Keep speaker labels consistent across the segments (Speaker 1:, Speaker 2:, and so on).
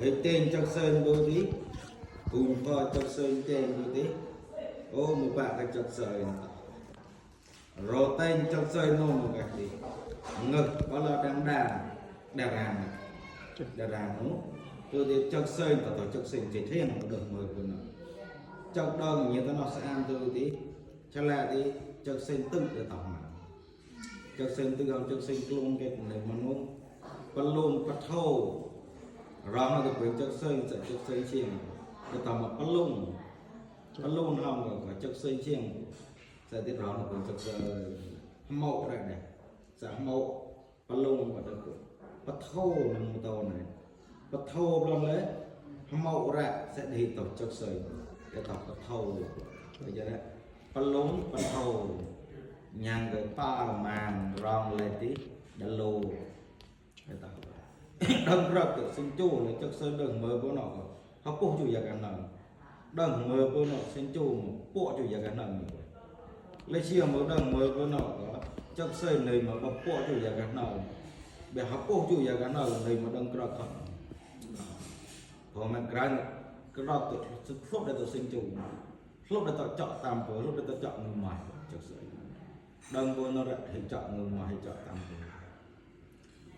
Speaker 1: Hết tên chắc sơn bố tí cùng phò chắc sơn tên bố tí ô một bạn cái chắc sơn rồi tên chắc sơn nô một cái gì ngực có là đang đà ràng nó tôi thì chắc sơn tao tao chắc sơn chỉ thiên nó được mời của nó chắc đơn như nó sẽ ăn tôi tí cho là đi chắc sơn tự để tao mà chắc sơn tự không chắc sơn luôn cái này mà nó con luôn bắt thâu rồi nó được quyền chắc sơn sẽ chắc sơn chiềng để tao mà bắt luôn không rồi phải chắc sơn chiềng sẽ tiếp đó là quyền chắc sơn mẫu đây này sẽ mẫu bắt luôn và được bắt thâu nằm một tàu này bắt thâu luôn đấy mẫu ra sẽ đi tập chắc sơn để tập bắt thâu bây giờ đấy bắt luôn bắt thâu nhang cái pa màng rong lên tí đã lô để tập đừng rập tự sinh chu này chắc sơn đừng mơ bữa nọ họ bộ chủ nhà cái nào đừng mơ bữa nọ sinh chu bộ chủ nhà cái nào lấy chiều mới đừng mơ bữa nọ chắc sơn này mà bọc bộ chủ nhà cái nào để học bộ chủ nhà cái nào này mà đừng rập không còn mình cái rập tự lúc để tự sinh chu lúc để tự chọn tam với lúc để tự chọn người ngoài chắc sơn đừng bữa nó lại hình chọn người ngoài chọn tam với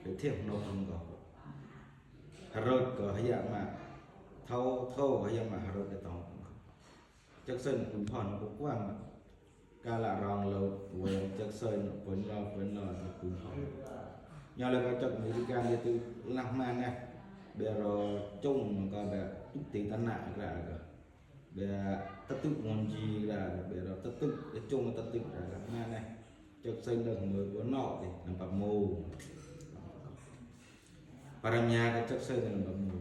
Speaker 1: để thiệp nó không có rồi có hay mà thâu hay mà rồi để tao chắc sơn cũng còn cũng qua mà cả là rong lâu về chắc sơn vẫn lo cũng còn nhờ là cái trận mỹ can đi từ làm man này bây giờ chung còn là chút tí tận nặng là bây giờ tất tự môn gì là bây giờ tất tự cái chung tất tự là làm man này chắc sơn được người của nọ thì làm bạc mù Paramnya cái chắc xây nên bấm mù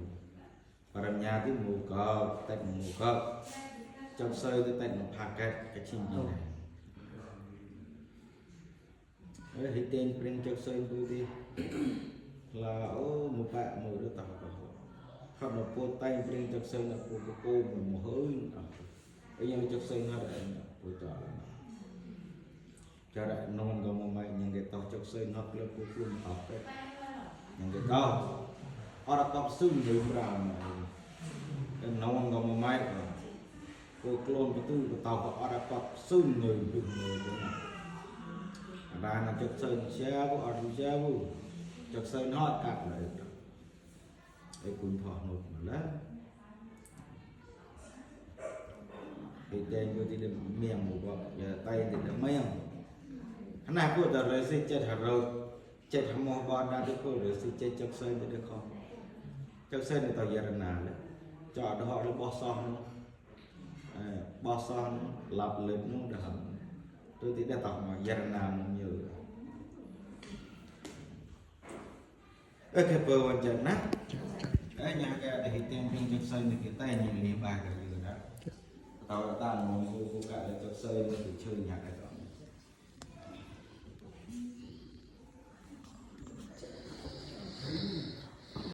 Speaker 1: Paramnya thì mù cờ tay mù cờ chắc xây thì tay nó phá cái chim gì này đấy thì tên pring chắc xây tôi đi là một bạn một đứa tàu không là cô tay pring chắc xây là cô mình một hơi bây giờ chắc xây nó lại cô cho đại non có một mày những cái tàu chắc xây nó lên cô luôn học đấy những cái đó họ đã tập xương người rằng nên nó không có một máy cô clone cái tư của tàu họ đã tập xương người được người thế này ra là chụp sơn xe của họ đi xe vô chụp sơn họ cạp lại để cùng thọ một mà lớn thì trên của thì được miệng một vợ giờ tay thì được miệng hắn nào của tờ rồi sẽ chết hạt rồi chết hầm mò bò ra được cô rồi sẽ chết chụp sơn thì được không chụp sơn thì tàu giờ là nào đấy cho họ nó bò son lặp lên nó được tôi thì đã tập mà giờ nào nhiều cái bờ hoàn chỉnh nát đấy nhà cái để tem pin chụp sơn thì cái tay nhìn liền bài cái gì đó tàu ta một cô cả là chụp sơn thì chơi nhạc